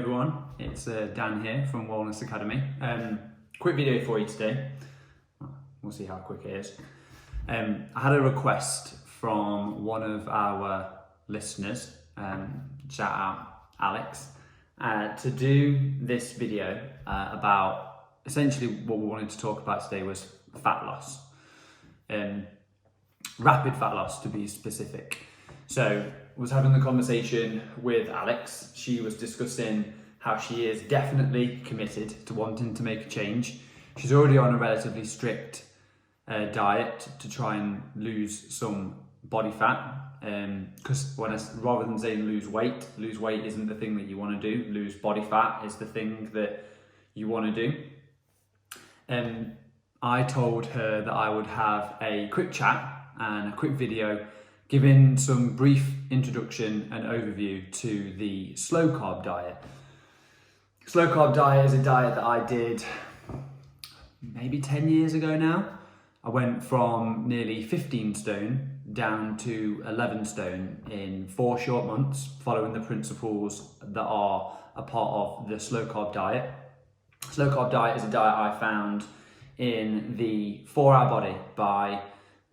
everyone, it's Dan here from Wellness Academy. Quick video for you today. We'll see how quick it is. I had a request from one of our listeners, shout out Alex, to do this video about essentially what we wanted to talk about today was fat loss. Rapid fat loss, to be specific. So I was having the conversation with Alex. She was discussing how she is definitely committed to wanting to make a change. She's already on a relatively strict diet to try and lose some body fat. Because rather than saying lose weight isn't the thing that you want to do. Lose body fat is the thing that you want to do. I told her that I would have a quick chat and a quick video giving some brief introduction and overview to the slow carb diet. Slow carb diet is a diet that I did maybe 10 years ago now. I went from nearly 15 stone down to 11 stone in 4 short months, following the principles that are a part of the slow carb diet. Slow carb diet is a diet I found in the 4 Hour Body by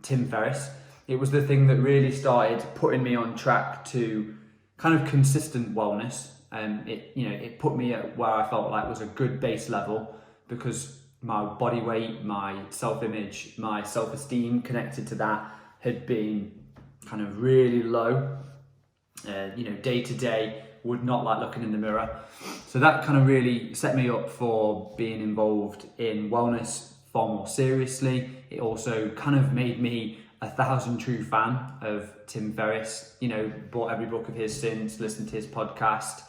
Tim Ferriss. It was the thing that really started putting me on track to kind of consistent wellness. It put me at where I felt like was a good base level, because my body weight, my self-image, my self-esteem connected to that had been kind of really low. Day to day, would not like looking in the mirror. So that kind of really set me up for being involved in wellness far more seriously. It also kind of made me a 1,000 true fan of Tim Ferriss. Bought every book of his since, listened to his podcast,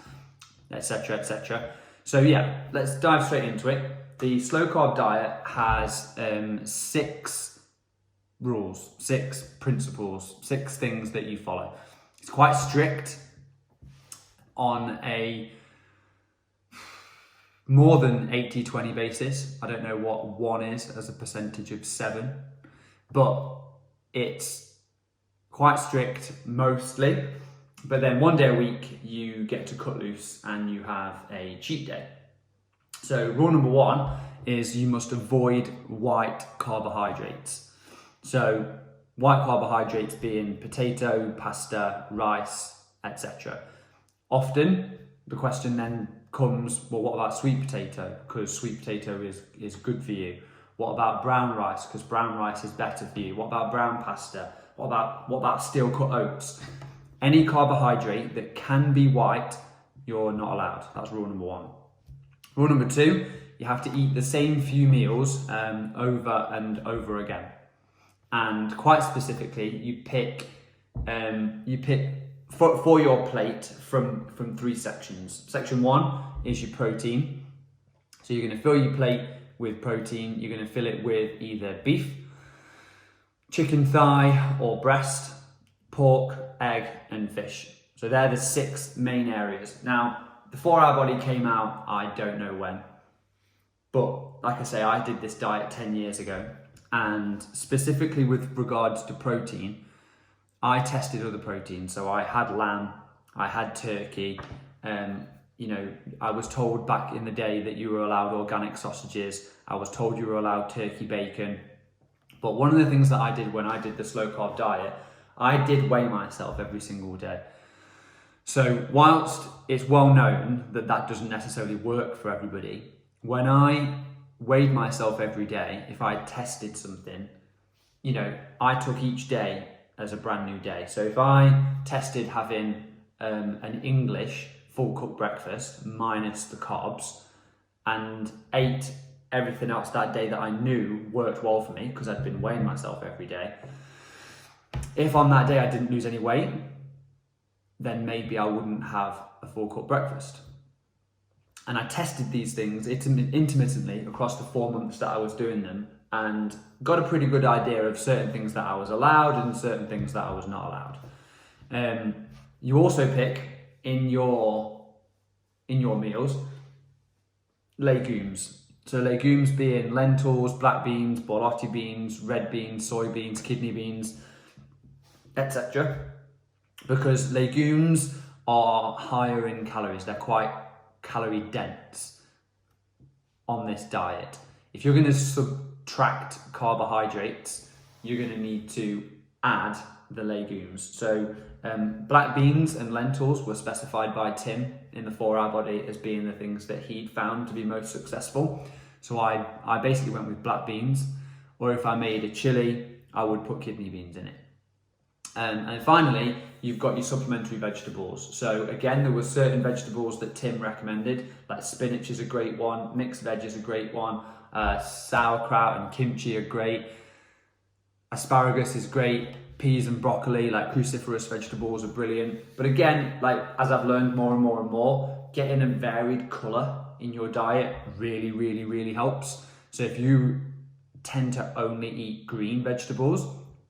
etc, etc. So yeah, let's dive straight into it. The slow carb diet has 6 rules, 6 principles, 6 things that you follow. It's quite strict on a more than 80-20 basis. I don't know what 1 is as a percentage of 7, but it's quite strict mostly. But then 1 day a week you get to cut loose and you have a cheat day. So rule number 1 is you must avoid white carbohydrates. So white carbohydrates being potato, pasta, rice, etc. Often the question then comes, well, what about sweet potato? Because sweet potato is good for you. What about brown rice? Because brown rice is better for you. What about brown pasta? What about steel cut oats? Any carbohydrate that can be white, you're not allowed. That's rule number 1. Rule number 2, you have to eat the same few meals over and over again. And quite specifically, you pick for your plate from 3 sections. Section 1 is your protein. So you're going to fill your plate with protein. You're going to fill it with either beef, chicken thigh or breast, pork, egg and fish. So they're the 6 main areas. Now, the 4 Hour Body came out, I don't know when, but like I say, I did this diet 10 years ago, and specifically with regards to protein, I tested other proteins. So I had lamb, I had turkey. I was told back in the day that you were allowed organic sausages. I was told you were allowed turkey bacon. But one of the things that I did when I did the slow carb diet, I did weigh myself every single day. So whilst it's well known that that doesn't necessarily work for everybody, when I weighed myself every day, if I tested something, I took each day as a brand new day. So if I tested having an English full cooked breakfast minus the carbs and ate everything else that day that I knew worked well for me because I'd been weighing myself every day, if on that day I didn't lose any weight, then maybe I wouldn't have a full cooked breakfast. And I tested these things intermittently across the 4 months that I was doing them, and got a pretty good idea of certain things that I was allowed and certain things that I was not allowed. You also pick in your meals legumes. So legumes being lentils, black beans, borlotti beans, red beans, soybeans, kidney beans, etc. Because legumes are higher in calories. They're quite calorie dense on this diet. If you're going to subtract carbohydrates, you're going to need to add the legumes. So black beans and lentils were specified by Tim in the 4-Hour Body as being the things that he'd found to be most successful. So I basically went with black beans, or if I made a chili, I would put kidney beans in it. And finally, you've got your supplementary vegetables. So again, there were certain vegetables that Tim recommended, like spinach is a great one, mixed veg is a great one, sauerkraut and kimchi are great, asparagus is great, peas and broccoli, like cruciferous vegetables, are brilliant. But again, like as I've learned more and more and more, getting a varied colour in your diet really, really, really helps. So if you tend to only eat green vegetables,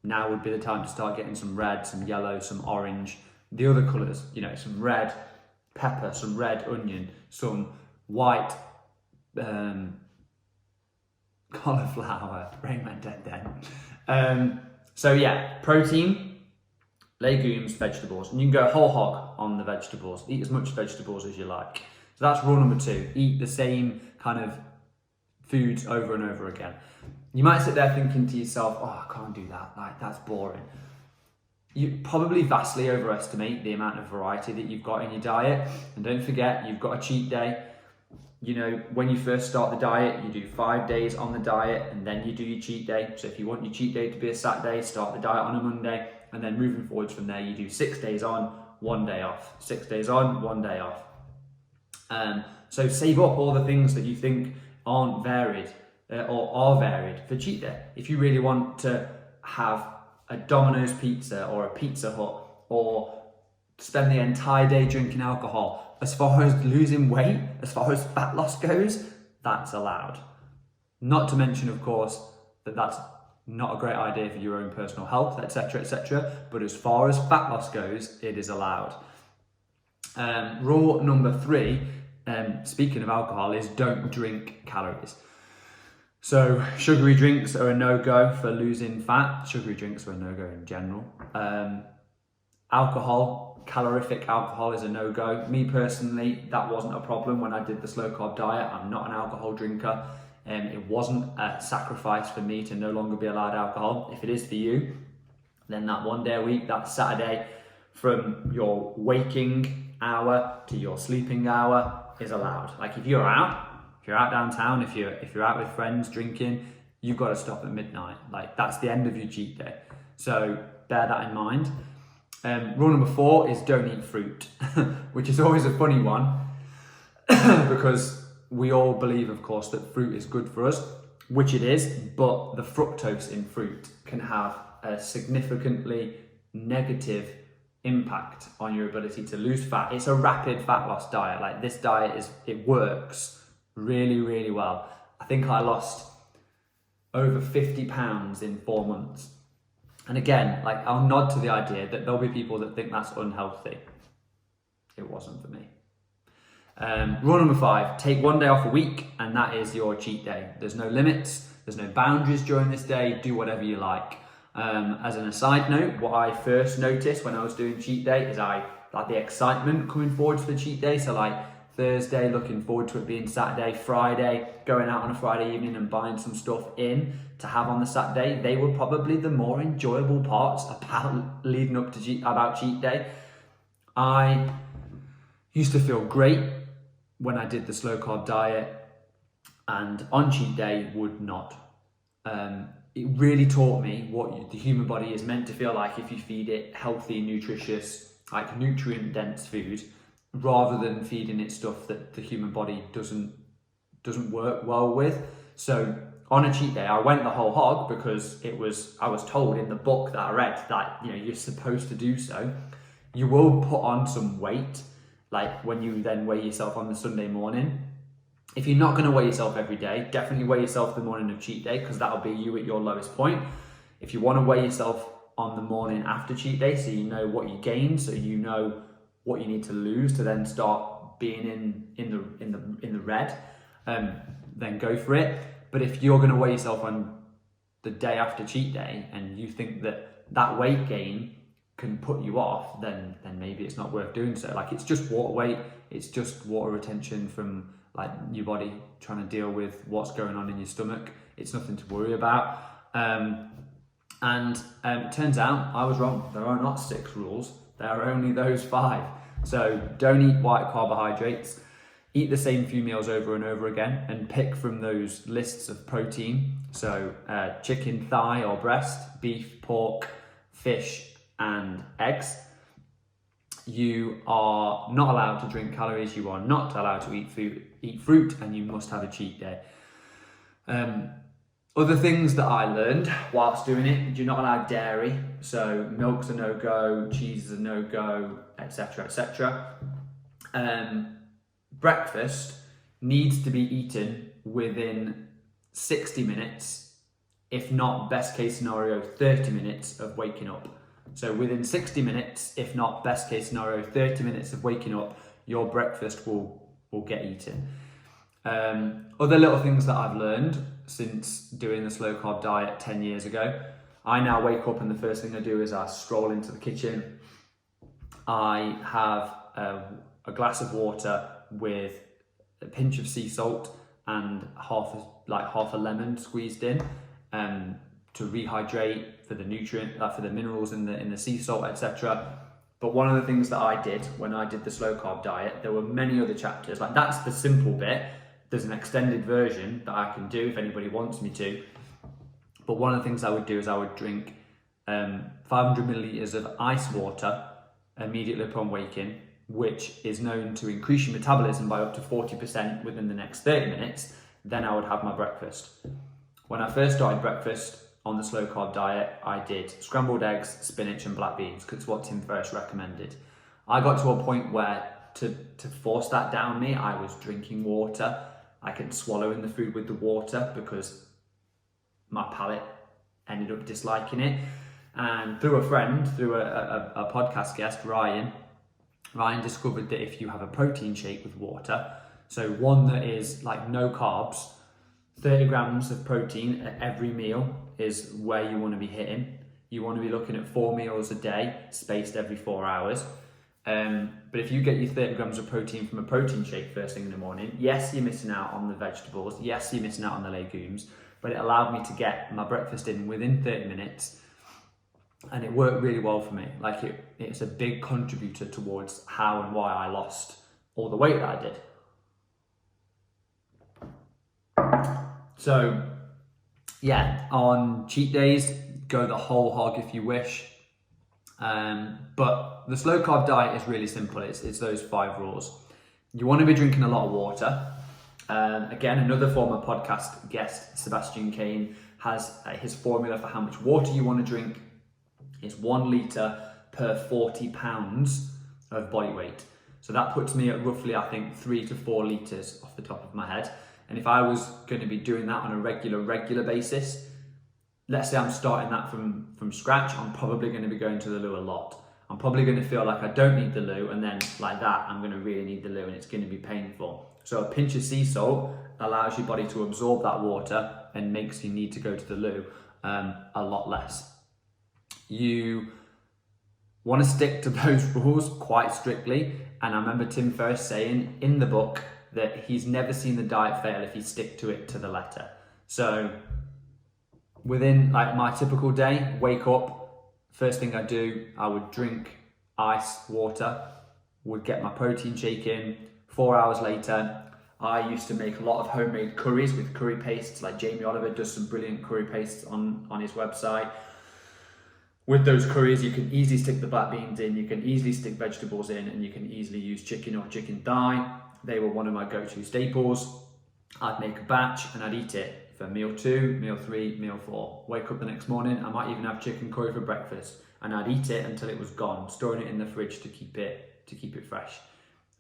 now would be the time to start getting some red, some yellow, some orange, the other colours, you know, some red pepper, some red onion, some white cauliflower. Rain went dead then. So yeah, protein, legumes, vegetables, and you can go whole hog on the vegetables. Eat as much vegetables as you like. So that's rule number 2. Eat the same kind of foods over and over again. You might sit there thinking to yourself, oh, I can't do that, like that's boring. You probably vastly overestimate the amount of variety that you've got in your diet. And don't forget, you've got a cheat day. You know, when you first start the diet, you do 5 days on the diet and then you do your cheat day. So if you want your cheat day to be a Saturday, start the diet on a Monday, and then moving forwards from there, you do 6 days on, 1 day off. 6 days on, 1 day off. So save up all the things that you think aren't varied or are varied for cheat day. If you really want to have a Domino's pizza or a Pizza Hut, or spend the entire day drinking alcohol, as far as losing weight, as far as fat loss goes, that's allowed. Not to mention, of course, that that's not a great idea for your own personal health, etc., etc. But as far as fat loss goes, it is allowed. Rule number 3, speaking of alcohol, is don't drink calories. So sugary drinks are a no-go for losing fat. Sugary drinks are a no-go in general. Alcohol, calorific alcohol, is a no-go. Me personally, that wasn't a problem when I did the slow carb diet. I'm not an alcohol drinker. It wasn't a sacrifice for me to no longer be allowed alcohol. If it is for you, then that 1 day a week, that Saturday, from your waking hour to your sleeping hour is allowed. Like if you're out downtown, if you're out with friends drinking, you've got to stop at midnight. Like that's the end of your cheat day. So bear that in mind. Rule number 4 is don't eat fruit, which is always a funny one because we all believe, of course, that fruit is good for us, which it is, but the fructose in fruit can have a significantly negative impact on your ability to lose fat. It's a rapid fat loss diet. Like this diet it works really, really well. I think I lost over 50 pounds in 4 months. And again, like I'll nod to the idea that there'll be people that think that's unhealthy. It wasn't for me. Rule number 5, take 1 day off a week, and that is your cheat day. There's no limits, there's no boundaries during this day, do whatever you like. As an aside note, what I first noticed when I was doing cheat day is I like the excitement coming forward to the cheat day. So like Thursday, looking forward to it being Saturday, Friday, going out on a Friday evening and buying some stuff in to have on the Saturday. They were probably the more enjoyable parts about leading up to cheat day. I used to feel great when I did the slow carb diet, and on cheat day would not. It really taught me what the human body is meant to feel like if you feed it healthy, nutritious, like nutrient dense food, rather than feeding it stuff that the human body doesn't work well with. So on a cheat day, I went the whole hog because I was told in the book that I read that you're supposed to do so. You will put on some weight, like when you then weigh yourself on the Sunday morning. If you're not going to weigh yourself every day, definitely weigh yourself the morning of cheat day, because that'll be you at your lowest point. If you want to weigh yourself on the morning after cheat day, so you know what you gained, so you know what you need to lose to then start being in the red, then go for it. But if you're going to weigh yourself on the day after cheat day and you think that weight gain can put you off, then maybe it's not worth doing so. Like, it's just water weight, it's just water retention from like your body trying to deal with what's going on in your stomach. It's nothing to worry about. It turns out I was wrong. There are not 6 rules, there are only those 5. So don't eat white carbohydrates, eat the same few meals over and over again, and pick from those lists of protein. So chicken thigh or breast, beef, pork, fish, and eggs. You are not allowed to drink calories, you are not allowed to eat fruit, and you must have a cheat day. Other things that I learned whilst doing it: you're not allowed dairy, so milk's a no-go, cheese is a no-go, etc, etc. Breakfast needs to be eaten within 60 minutes, if not, best case scenario, 30 minutes of waking up. So within 60 minutes, if not, best case scenario, 30 minutes of waking up, your breakfast will get eaten. Other little things that I've learned since doing the slow carb diet 10 years ago: I now wake up and the first thing I do is I stroll into the kitchen. I have a glass of water with a pinch of sea salt and half a lemon squeezed in, to rehydrate, for the nutrient, for the minerals in the sea salt, etc. But one of the things that I did when I did the slow carb diet, there were many other chapters. Like, that's the simple bit. There's an extended version that I can do if anybody wants me to. But one of the things I would do is I would drink 500 milliliters of ice water immediately upon waking, which is known to increase your metabolism by up to 40% within the next 30 minutes. Then I would have my breakfast. When I first started breakfast on the slow carb diet, I did scrambled eggs, spinach, and black beans, because it's what Tim Ferriss recommended. I got to a point where to force that down me, I was drinking water. I kept swallowing the food with the water because my palate ended up disliking it. And through a friend, through a podcast guest, Ryan discovered that if you have a protein shake with water, so one that is like no carbs, 30 grams of protein at every meal is where you want to be hitting. You want to be looking at 4 meals a day, spaced every 4 hours. But if you get your 30 grams of protein from a protein shake first thing in the morning, yes, you're missing out on the vegetables, yes, you're missing out on the legumes, but it allowed me to get my breakfast in within 30 minutes, and it worked really well for me. Like, it's a big contributor towards how and why I lost all the weight that I did. So yeah, on cheat days, go the whole hog if you wish. But the slow carb diet is really simple. It's those 5 rules. You want to be drinking a lot of water. Again, another former podcast guest, Sebastian Kane, has his formula for how much water you want to drink. It's 1 litre per 40 pounds of body weight. So that puts me at roughly, I think, 3 to 4 litres off the top of my head. And if I was going to be doing that on a regular basis, let's say I'm starting that from scratch, I'm probably going to be going to the loo a lot. I'm probably going to feel like I don't need the loo, and then like that, I'm going to really need the loo, and it's going to be painful. So a pinch of sea salt allows your body to absorb that water and makes you need to go to the loo a lot less. You want to stick to those rules quite strictly. And I remember Tim Ferriss saying in the book that he's never seen the diet fail if you stick to it to the letter. So within like my typical day, wake up, first thing I do, I would drink ice water, would get my protein shake in. 4 hours later, I used to make a lot of homemade curries with curry pastes. Like Jamie Oliver does some brilliant curry pastes on his website. With those curries, you can easily stick the black beans in, you can easily stick vegetables in, and you can easily use chicken or chicken thigh. They were one of my go-to staples. I'd make a batch and I'd eat it for meal 2, meal 3, meal 4. Wake up the next morning, I might even have chicken curry for breakfast, and I'd eat it until it was gone, storing it in the fridge to keep it fresh.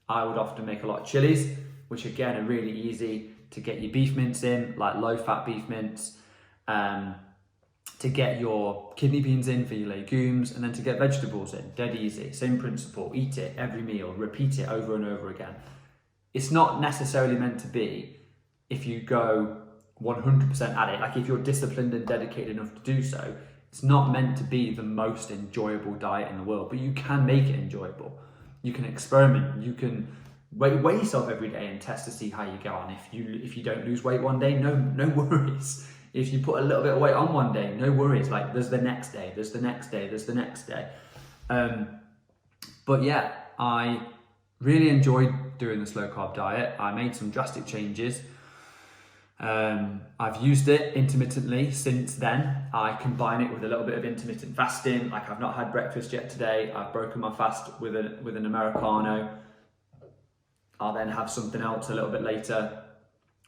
I would often make a lot of chilies, which again are really easy to get your beef mince in, like low-fat beef mince, to get your kidney beans in for your legumes, and then to get vegetables in. Dead easy, same principle. Eat it every meal, repeat it over and over again. It's not necessarily meant to be if you go 100% at it. Like if you're disciplined and dedicated enough to do so, It's not meant to be the most enjoyable diet in the world, but you can make it enjoyable. You can experiment. You can weigh yourself every day and test to see how you get on. If you don't lose weight one day, no worries. If you put a little bit of weight on one day, no worries. Like, there's the next day, there's the next day, there's the next day. But yeah, I really enjoyed doing the slow carb diet. I made some drastic changes. I've used it intermittently since then. I combine it with a little bit of intermittent fasting. Like, I've not had breakfast yet today. I've broken my fast with an Americano. I'll then have something else a little bit later,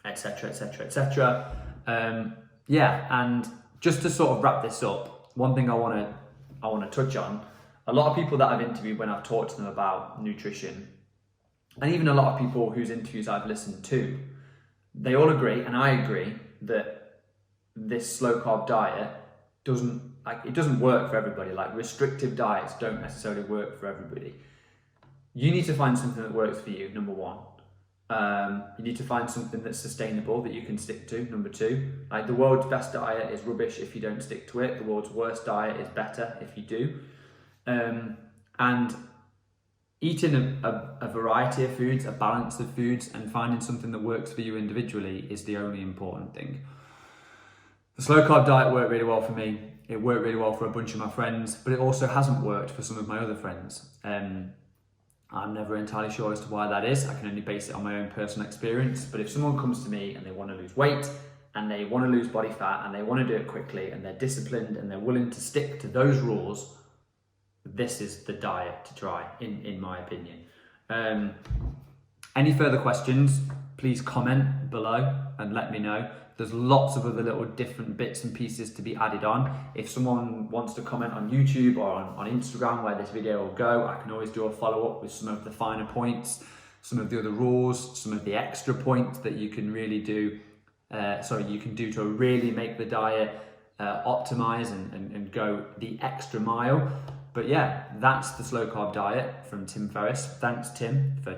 etc, etc, etc. Yeah, and just to sort of wrap this up, one thing I want to touch on, a lot of people that I've interviewed when I've talked to them about nutrition, and even a lot of people whose interviews I've listened to, they all agree, and I agree, that this slow carb diet doesn't work for everybody. Like, restrictive diets don't necessarily work for everybody. You need to find something that works for you, number one. You need to find something that's sustainable, that you can stick to, number two. Like, the world's best diet is rubbish if you don't stick to it. The world's worst diet is better if you do. And eating a variety of foods, a balance of foods, and finding something that works for you individually is the only important thing. The slow carb diet worked really well for me. It worked really well for a bunch of my friends, but it also hasn't worked for some of my other friends. I'm never entirely sure as to why that is. I can only base it on my own personal experience. But if someone comes to me and they want to lose weight, and they want to lose body fat, and they want to do it quickly, and they're disciplined, and they're willing to stick to those rules, this is the diet to try, in my opinion. Any further questions, please comment below and let me know. There's lots of other little different bits and pieces to be added on. If someone wants to comment on YouTube or on Instagram where this video will go, I can always do a follow-up with some of the finer points, some of the other rules, some of the extra points that you can really do, you can do to really make the diet optimize and go the extra mile. But yeah, that's the slow carb diet from Tim Ferriss. Thanks, Tim, for